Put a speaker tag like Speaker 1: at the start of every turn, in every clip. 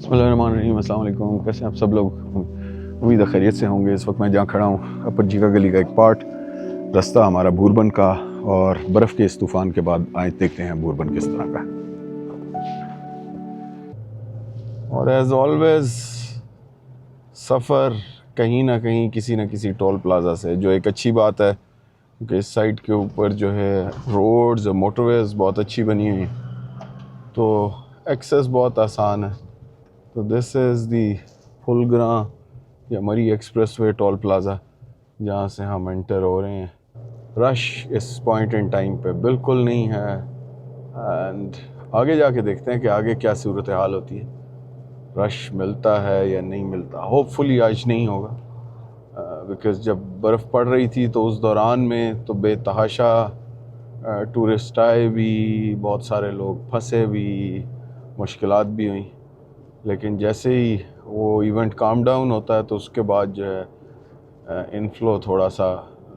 Speaker 1: बिस्मिल्लाहिर्रहमानिर्रहीम, अस्सलाम वालेकुम। कैसे हैं आप सब लोग? उम्मीद है खैरियत से होंगे। इस वक्त मैं जहाँ खड़ा हूँ अपर जीका गली का एक पार्ट रास्ता हमारा बूरबन का, और बर्फ़ के इस तूफ़ान के बाद आज देखते हैं बूरबन किस तरह का है। और एज़ ऑलवेज़ सफ़र कहीं ना कहीं किसी न किसी टोल प्लाज़ा से, जो एक अच्छी बात है क्योंकि इस साइड के ऊपर जो है रोड्स और मोटरवेज़ बहुत अच्छी बनी हुई हैं, तो एक्सेस बहुत आसान है। तो दिस इज़ दी फुलग्रा या मरी एक्सप्रेस वे टोल प्लाज़ा, जहाँ से हम एंटर हो रहे हैं। रश इस पॉइंट इन टाइम पे बिल्कुल नहीं है, एंड आगे जाके देखते हैं कि आगे क्या सूरत हाल होती है, रश मिलता है या नहीं मिलता। होपफुली आज नहीं होगा, बिकॉज़ जब बर्फ़ पड़ रही थी तो उस दौरान में तो बेतहाशा टूरिस्ट आए भी, बहुत सारे लोग फंसे भी, मुश्किलात भी हुई। लेकिन जैसे ही वो इवेंट काम डाउन होता है तो उसके बाद जो है इनफ्लो थोड़ा सा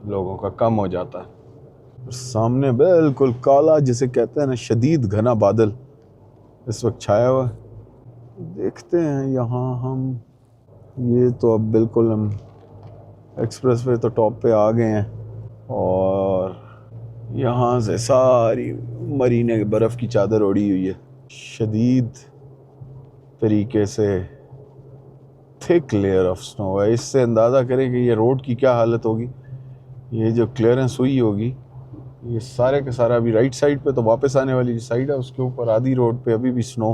Speaker 1: लोगों का कम हो जाता है। सामने बिल्कुल काला, जिसे कहते हैं ना, शदीद घना बादल इस वक्त छाया हुआ है। देखते हैं यहाँ हम, ये तो अब बिल्कुल हम एक्सप्रेस वे तो टॉप पे आ गए हैं, और यहाँ से सारी मरीने बर्फ़ की चादर ओढ़ी हुई है शदीद तरीके से, थिक लेयर ऑफ स्नो है। इससे अंदाज़ा करें कि ये रोड की क्या हालत होगी। ये जो क्लियरेंस हुई होगी, ये सारे का सारा अभी राइट साइड पे, तो वापस आने वाली जो साइड है उसके ऊपर आधी रोड पे अभी भी स्नो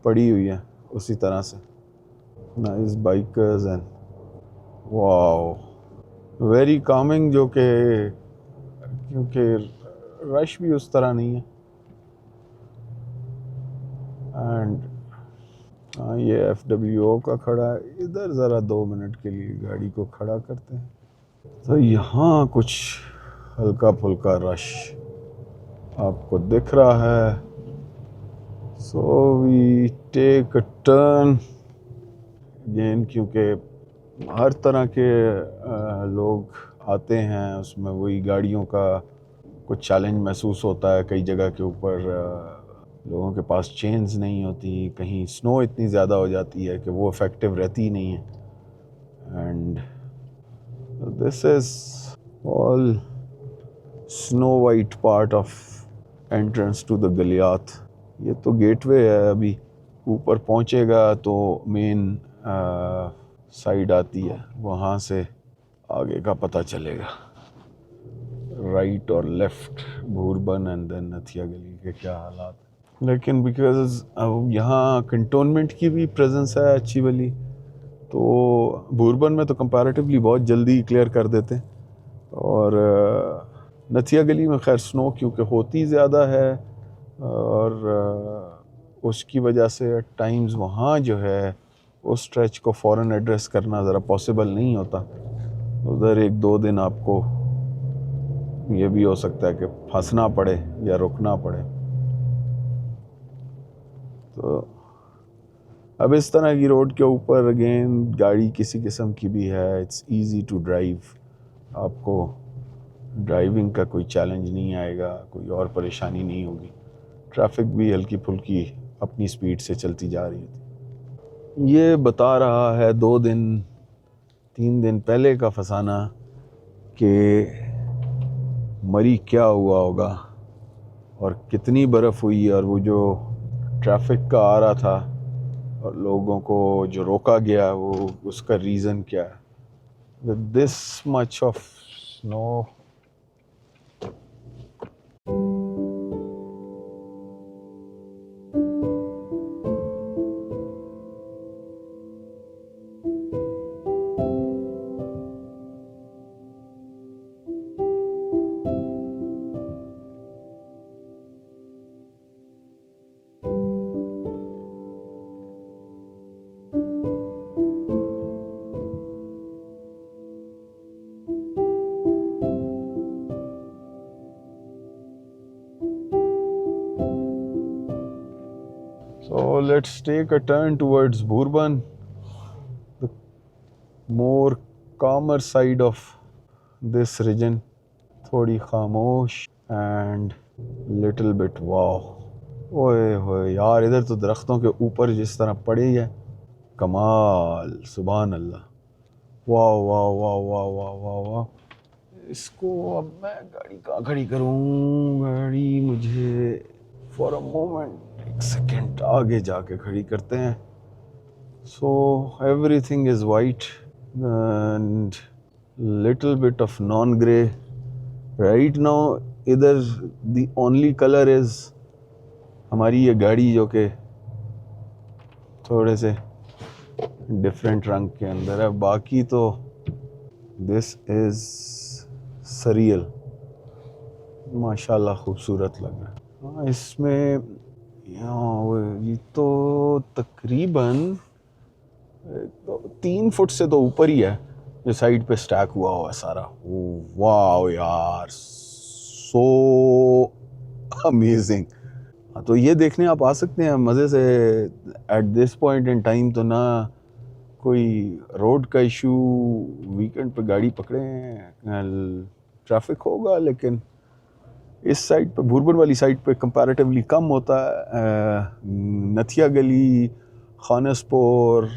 Speaker 1: पड़ी हुई है उसी तरह से। Nice bikers and wow, very Kameng, जो कि क्योंकि रश भी उस तरह नहीं है। एंड ये FWO का खड़ा है इधर, ज़रा 2 मिनट के लिए गाड़ी को खड़ा करते हैं। तो यहाँ कुछ हल्का फुल्का रश आपको दिख रहा है। So we take a turn again, क्योंकि हर तरह के लोग आते हैं, उसमें वही गाड़ियों का कुछ चैलेंज महसूस होता है। कई जगह के ऊपर लोगों के पास चेन्स नहीं होती, कहीं स्नो इतनी ज़्यादा हो जाती है कि वो इफ़ेक्टिव रहती ही नहीं है। And this is all snow white part of entrance to the Galiyat. ये तो गेटवे है, अभी ऊपर पहुंचेगा तो मेन साइड आती है, वहाँ से आगे का पता चलेगा। राइट और लेफ़्ट बूरबन एंड देन नथिया गली के क्या हालात। लेकिन बिकॉज अब यहाँ कंटोनमेंट की भी प्रेजेंस है अच्छी वाली, तो बूरबन में तो कंपैरेटिवली बहुत जल्दी क्लियर कर देते हैं। और नथिया गली में खैर स्नो क्योंकि होती ज़्यादा है, और उसकी वजह से टाइम्स वहाँ जो है उस स्ट्रेच को फ़ौरन एड्रेस करना ज़रा पॉसिबल नहीं होता। उधर 1-2 दिन आपको ये भी हो सकता है कि फंसना पड़े या रुकना पड़े। तो अब इस तरह की रोड के ऊपर अगेन गाड़ी किसी किस्म की भी है, इट्स इजी टू ड्राइव। आपको ड्राइविंग का कोई चैलेंज नहीं आएगा, कोई और परेशानी नहीं होगी। ट्रैफिक भी हल्की फुल्की अपनी स्पीड से चलती जा रही थी। ये बता रहा है 2 दिन 3 दिन पहले का फसाना कि मरी क्या हुआ होगा और कितनी बर्फ़ हुई, और वो जो ट्रैफिक का आ रहा था और लोगों को जो रोका गया, वो उसका रीज़न क्या है। With this much of snow, so let's take a turn towards Bourbon, the more calmer side of this region. थोड़ी खामोश and little bit wow, ओए होए यार, इधर तो दरख्तों के ऊपर जिस तरह पड़े ही है, कमाल, सुभान अल्लाह, वाह वाह वाह वाह वाह वाह वाह। इसको अब मैं गाड़ी कहाँ खड़ी करूँ? गाड़ी मुझे फॉर अ मोमेंट, एक सेकेंड आगे जाके खड़ी करते हैं। So everything is white and little bit of non grey right now. इधर द ओनली कलर इज़ हमारी ये गाड़ी, जो कि थोड़े से डिफरेंट रंग के अंदर है। बाकी तो दिस इज़ सरियल, माशाल्लाह खूबसूरत लग रहा है। हाँ, इसमें ये तो तकरीबन 3 फुट से तो ऊपर ही है जो साइड पे स्टैक हुआ है सारा। वाह यार, सो अमेजिंग। तो ये देखने आप आ सकते हैं मज़े से। At this point in time तो ना कोई रोड का इशू, वीकेंड पे गाड़ी पकड़े ट्रैफिक होगा, लेकिन इस साइड पे भूरबन वाली साइड पे कंपैरेटिवली कम होता है। नथिया गली, खानसपुर,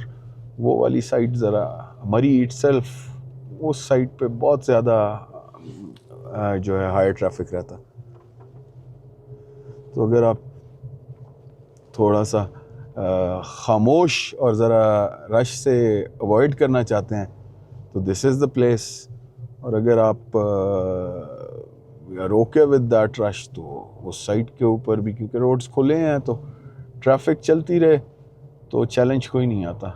Speaker 1: वो वाली साइड ज़रा, मरी इटसेल्फ उस साइड पे बहुत ज़्यादा जो है हाई ट्रैफिक रहता। तो अगर आप थोड़ा सा खामोश और ज़रा रश से अवॉइड करना चाहते हैं तो दिस इज़ द प्लेस। और अगर आप रोके विद दैट रश तो उस साइड के ऊपर भी, क्योंकि रोड्स खुले हैं तो ट्रैफिक चलती रहे तो चैलेंज कोई नहीं आता।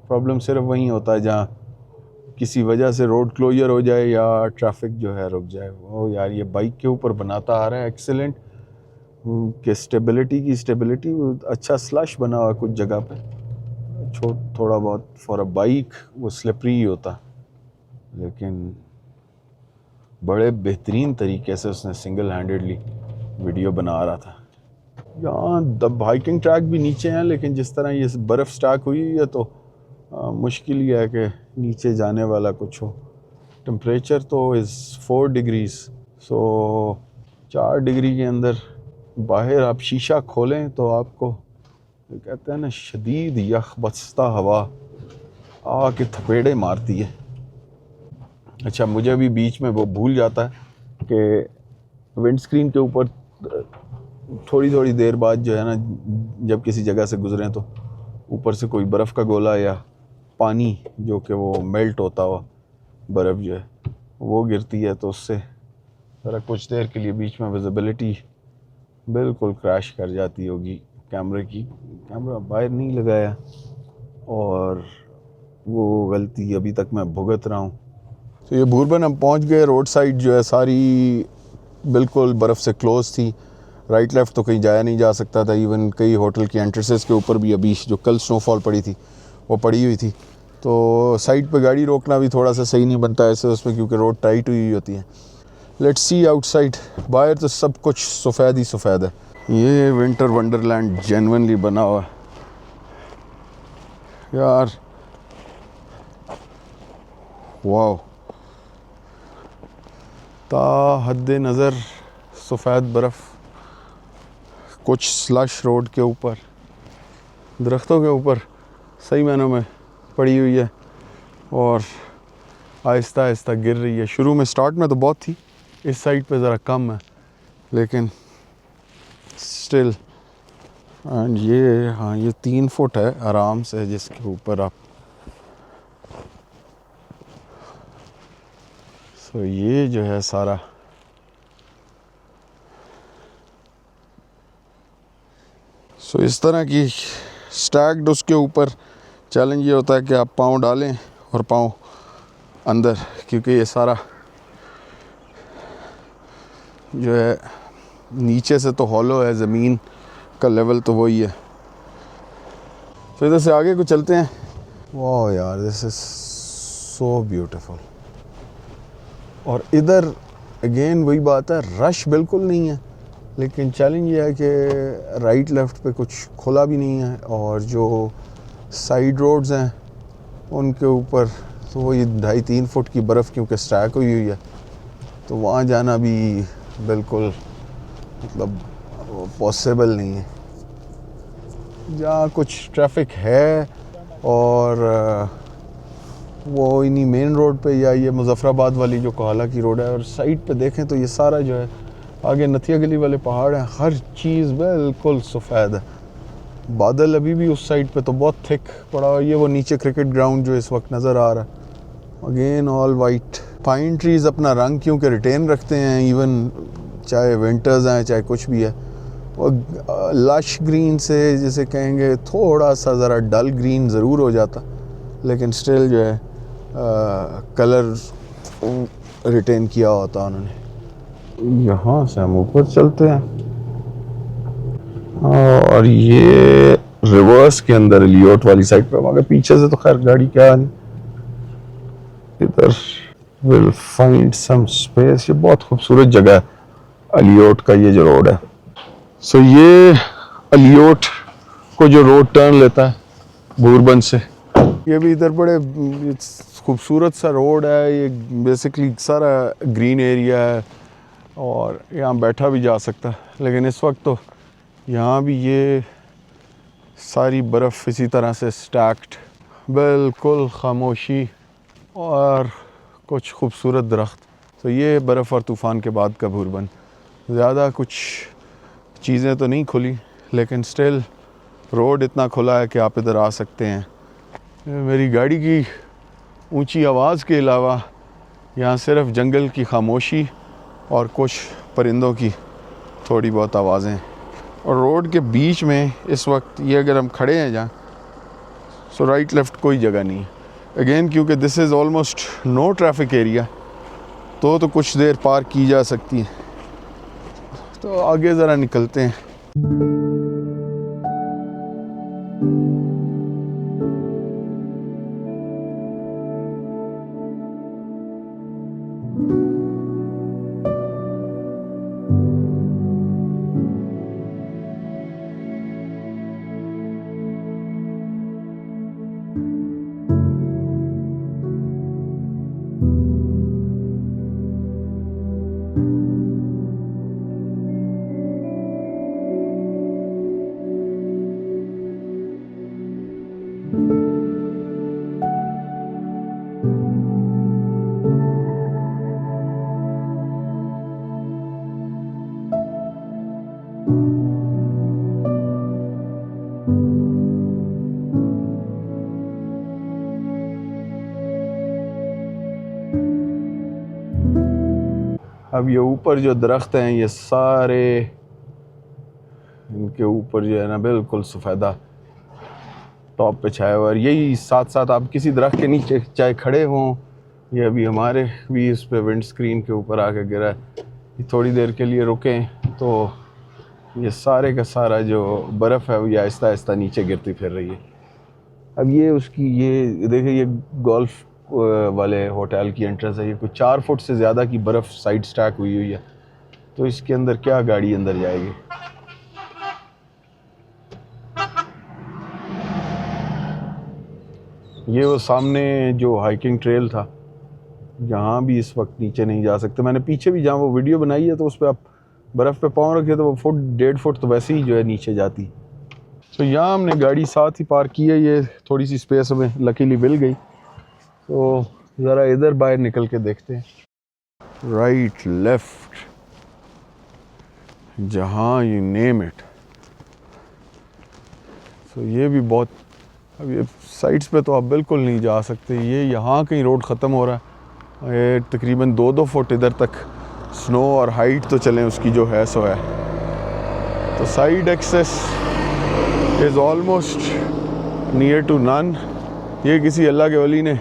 Speaker 1: प्रॉब्लम सिर्फ वहीं होता है जहाँ किसी वजह से रोड क्लोजर हो जाए या ट्रैफिक जो है रुक जाए। वो यार ये बाइक के ऊपर बनाता आ रहा है एक्सीलेंट कि स्टेबिलिटी अच्छा स्लश बना हुआ कुछ जगह पे, थोड़ा बहुत फॉर अ बाइक वो स्लिपरी ही होता, लेकिन बड़े बेहतरीन तरीके से उसने सिंगल हैंडेडली वीडियो बना रहा था। यहाँ द हाइकिंग ट्रैक भी नीचे हैं, लेकिन जिस तरह ये बर्फ़ स्टाक हुई है तो मुश्किल ही है कि नीचे जाने वाला कुछ हो। टेम्परेचर तो इज़ 4 डिग्रीज, सो 4 डिग्री के अंदर बाहर आप शीशा खोलें तो आपको कहते हैं ना शदीद यख बसता हवा आके थपेड़े मारती है। अच्छा, मुझे भी बीच में वो भूल जाता है कि विंड स्क्रीन के ऊपर थोड़ी थोड़ी देर बाद जो है ना, जब किसी जगह से गुजरें तो ऊपर से कोई बर्फ़ का गोला या पानी जो कि वो मेल्ट होता हुआ बर्फ़ जो है वो गिरती है, तो उससे ज़रा कुछ देर के लिए बीच में विजिबिलिटी बिल्कुल क्रैश कर जाती होगी कैमरे की। कैमरा बाहर नहीं लगाया और वो गलती अभी तक मैं भुगत रहा हूँ। तो ये भूरबन हम पहुँच गए। रोड साइड जो है सारी बिल्कुल बर्फ़ से क्लोज़ थी, राइट लेफ़्ट तो कहीं जाया नहीं जा सकता था। इवन कई होटल की एंट्रेंसेस के ऊपर भी अभी जो कल स्नोफॉल पड़ी थी वो पड़ी हुई थी, तो साइड पे गाड़ी रोकना भी थोड़ा सा सही नहीं बनता ऐसे उसमें, क्योंकि रोड टाइट हुई होती है। लेट्स सी आउटसाइड, बाहर तो सब कुछ सफ़ेद ही सफ़ेद है। ये विंटर वंडरलैंड जेन्युइनली बना हुआ है यार, वाह। ता हद्दे नज़र सफ़ेद बर्फ़, कुछ स्लश रोड के ऊपर, दरख्तों के ऊपर सही मायनों में पड़ी हुई है और आहिस्ता आहिस्ता गिर रही है। शुरू में स्टार्ट में तो बहुत थी, इस साइड पे ज़रा कम है, लेकिन स्टिल। एंड ये हाँ, ये 3 फुट है आराम से जिसके ऊपर आप, तो ये जो है सारा इस तरह की स्टैक्ड, उसके ऊपर चैलेंज ये होता है कि आप पाँव डालें और पाँव अंदर, क्योंकि ये सारा जो है नीचे से तो हॉलो है, ज़मीन का लेवल तो वही है। तो इधर से आगे को चलते हैं। वाह यार, दिस इज़ सो ब्यूटीफुल। और इधर अगेन वही बात है, रश बिल्कुल नहीं है, लेकिन चैलेंज ये है कि राइट लेफ़्ट पे कुछ खुला भी नहीं है, और जो साइड रोड्स हैं उनके ऊपर तो वही 2.5-3 फुट की बर्फ़ क्योंकि स्टैक हुई हुई है, तो वहाँ जाना भी बिल्कुल मतलब पॉसिबल नहीं है। जहाँ कुछ ट्रैफिक है और वो इन्हीं मेन रोड पे या ये मुजफ्फराबाद वाली जो कोहाला की रोड है, और साइड पे देखें तो ये सारा जो है आगे नथिया गली वाले पहाड़ हैं, हर चीज़ बिल्कुल सफ़ेद है। बादल अभी भी उस साइड पे तो बहुत थिक पड़ा हुआ है। ये वो नीचे क्रिकेट ग्राउंड जो इस वक्त नज़र आ रहा है, again all white. Pine trees अपना रंग क्योंकि रिटेन रखते हैं, इवन चाहे विंटर्स हैं चाहे कुछ भी है। और लश ग्रीन से जिसे कहेंगे थोड़ा सा ज़रा डल ग्रीन ज़रूर हो जाता, लेकिन स्टिल जो है कलर रिटेन किया होता उन्होंने। यहाँ से हम ऊपर चलते हैं और ये रिवर्स के अंदर लियोट वाली साइड पे, मगर पीछे से तो खैर गाड़ी क्या नहीं। इधर विल फाइंड सम स्पेस। ये बहुत खूबसूरत जगह है अलियोट का, ये जो रोड है। सो ये अलियोट को जो रोड टर्न लेता है बूरबन से, ये भी इधर बड़े खूबसूरत सा रोड है। ये बेसिकली सारा ग्रीन एरिया है और यहाँ बैठा भी जा सकता है, लेकिन इस वक्त तो यहाँ भी ये सारी बर्फ़ इसी तरह से स्टैक्ड, बिल्कुल खामोशी और कुछ खूबसूरत दरख्त। तो ये बर्फ़ और तूफ़ान के बाद का बूरबन। ज़्यादा कुछ चीज़ें तो नहीं खुली, लेकिन स्टिल रोड इतना खुला है कि आप इधर आ सकते हैं। मेरी गाड़ी की ऊंची आवाज़ के अलावा यहाँ सिर्फ जंगल की खामोशी और कुछ परिंदों की थोड़ी बहुत आवाज़ें। और रोड के बीच में इस वक्त ये अगर हम खड़े हैं जहाँ, सो राइट लेफ़्ट कोई जगह नहीं है। अगेन क्योंकि this is almost no traffic area, तो कुछ देर पार्क की जा सकती है। तो आगे ज़रा निकलते हैं। अब ये ऊपर जो दरख्त हैं ये सारे, इनके ऊपर जो है ना बिल्कुल सफ़ेदा टॉप पे छाया हुआ है। यही साथ साथ आप किसी दरख्त के नीचे चाहे खड़े हों, ये अभी हमारे भी इस पे विंड स्क्रीन के ऊपर आके गिरा है, थोड़ी देर के लिए रुकें तो ये सारे का सारा जो बर्फ़ है वो ये आहिस्ता आहिस्ता नीचे गिरती फिर रही है। अब ये उसकी ये देखिए, ये गोल्फ वाले होटल की एंट्रेंस है। ये कुछ 4 फुट से ज़्यादा की बर्फ़ साइड स्टैक हुई हुई है, तो इसके अंदर क्या गाड़ी अंदर जाएगी। ये वो सामने जो हाइकिंग ट्रेल था, यहाँ भी इस वक्त नीचे नहीं जा सकते। मैंने पीछे भी जहाँ वो वीडियो बनाई है तो उस पर आप बर्फ़ पे पाँव रखे तो वो फुट 1.5 फुट तो वैसे ही जो है नीचे जाती। तो यहाँ हमने गाड़ी साथ ही पार्क की है, ये थोड़ी सी स्पेस हमें लकीली मिल गई, तो ज़रा इधर बाहर निकल के देखते हैं। राइट लेफ्ट जहाँ यू नेम इट। तो ये भी बहुत, अब ये साइड्स पे तो आप बिल्कुल नहीं जा सकते। ये यहाँ कहीं रोड ख़त्म हो रहा है, ये तकरीबन 2-2 फुट इधर तक स्नो, और हाइट तो चलें उसकी जो है सो है। तो side access is almost near to none. ये किसी अल्लाह के वली ने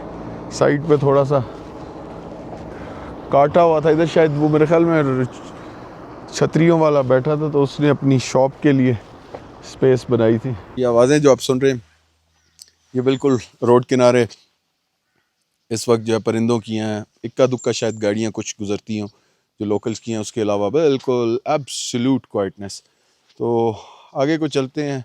Speaker 1: साइड पे थोड़ा सा काटा हुआ था इधर, शायद वो मेरे ख्याल में छतरियों वाला बैठा था तो उसने अपनी शॉप के लिए स्पेस बनाई थी। ये आवाज़ें जो आप सुन रहे हैं ये बिल्कुल रोड किनारे इस वक्त जो है परिंदों की हैं। इक्का दुक्का शायद गाड़ियाँ कुछ गुजरती हों जो लोकल्स की हैं, उसके अलावा बिल्कुल एब्सोल्यूट क्वाइटनेस। तो आगे को चलते हैं।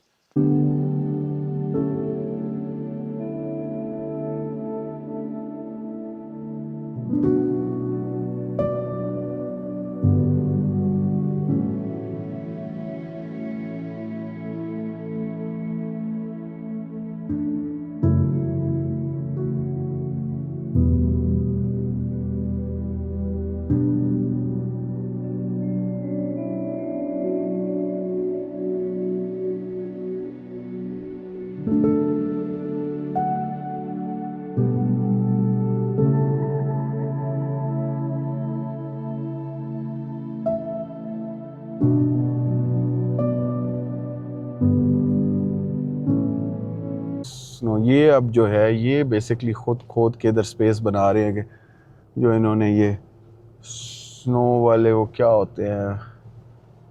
Speaker 1: ये अब जो है ये बेसिकली खुद खोद के इधर स्पेस बना रहे हैं कि जो इन्होंने ये स्नो वाले वो क्या होते हैं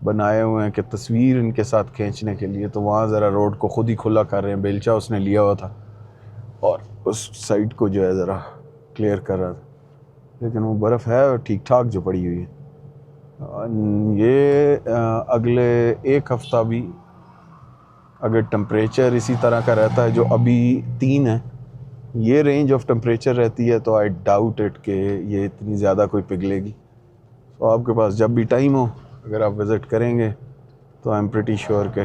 Speaker 1: बनाए हुए हैं कि तस्वीर इनके साथ खींचने के लिए, तो वहाँ ज़रा रोड को ख़ुद ही खुला कर रहे हैं। बेलचा उसने लिया हुआ था और उस साइड को जो है ज़रा क्लियर कर रहा था, लेकिन वो बर्फ़ है और ठीक ठाक जो पड़ी हुई है। ये अगले एक हफ़्ता भी अगर टेम्परेचर इसी तरह का रहता है जो अभी 3 है, ये रेंज ऑफ टेम्परेचर रहती है, तो आई डाउट इट कि ये इतनी ज़्यादा कोई पिघलेगी। तो आपके पास जब भी टाइम हो अगर आप विज़िट करेंगे तो आई एम प्रिटी श्योर के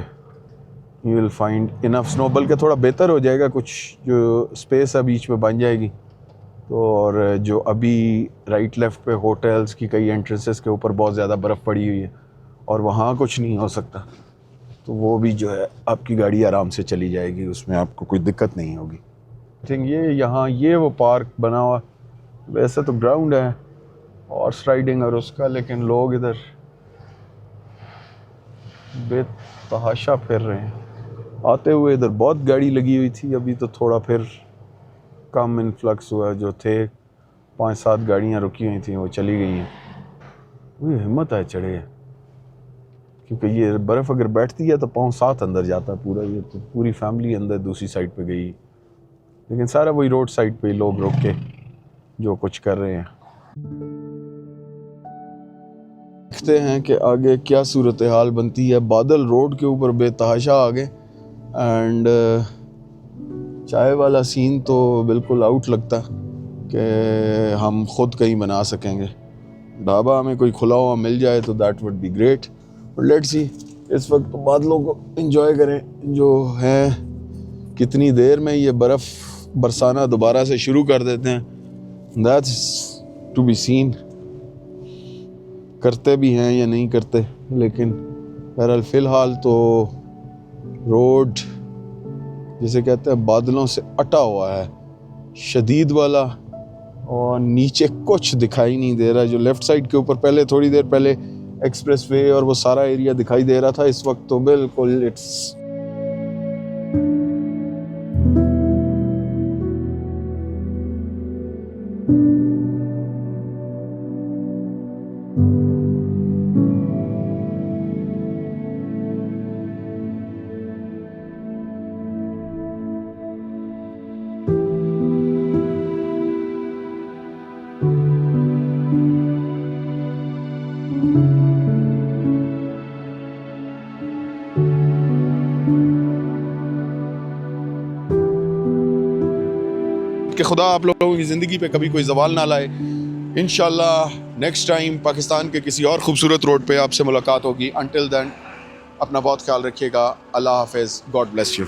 Speaker 1: you will find enough snow, बल्कि थोड़ा बेहतर हो जाएगा, कुछ जो स्पेस है बीच में बन जाएगी। तो और जो अभी राइट लेफ़्ट पे होटल्स की कई एंट्रेंसेस के ऊपर बहुत ज़्यादा बर्फ़ पड़ी हुई है और वहाँ कुछ नहीं हो सकता, तो वो भी जो है आपकी गाड़ी आराम से चली जाएगी, उसमें आपको कोई दिक्कत नहीं होगी। आई थिंक ये यहाँ ये वो पार्क बना हुआ, वैसे तो ग्राउंड है हॉर्स राइडिंग और उसका, लेकिन लोग इधर बेतहाशा फिर रहे हैं। आते हुए इधर बहुत गाड़ी लगी हुई थी, अभी तो थोड़ा फिर कम इन्फ्लक्स हुआ, जो थे 5-7 गाड़ियाँ रुकी हुई थी वो चली गई हैं। वो हिम्मत है चढ़े, क्योंकि ये बर्फ़ अगर बैठती है तो पाँव साथ अंदर जाता है पूरा, ये तो पूरी फैमिली अंदर दूसरी साइड पे गई, लेकिन सारा वही रोड साइड पे लोग रुक के जो कुछ कर रहे हैं। देखते हैं कि आगे क्या सूरत हाल बनती है। बादल रोड के ऊपर बेतहाशा आ गए एंड चाय वाला सीन तो बिल्कुल आउट लगता कि हम खुद कहीं बना सकेंगे। ढाबा हमें कोई खुला हुआ मिल जाए तो that would be great, but let's see इस वक्त तो बादलों को एंजॉय करें जो है। कितनी देर में ये बर्फ़ बरसाना दोबारा से शुरू कर देते हैं, दैट्स टू बी सीन। करते भी हैं या नहीं करते, लेकिन बहरहाल फ़िलहाल तो रोड जिसे कहते हैं बादलों से अटा हुआ है शदीद वाला, और नीचे कुछ दिखाई नहीं दे रहा। जो लेफ़्ट साइड के ऊपर पहले थोड़ी देर पहले एक्सप्रेस वे और वो सारा एरिया दिखाई दे रहा था, इस वक्त तो बिल्कुल इट्स कि खुदा आप लोगों की ज़िंदगी पे कभी कोई ज़वाल ना लाए। इंशाल्लाह नेक्स्ट टाइम पाकिस्तान के किसी और ख़ूबसूरत रोड पे आपसे मुलाकात होगी। अंटिल देन अपना बहुत ख्याल रखिएगा। अल्लाह हाफ़िज़, गॉड ब्लेस यू।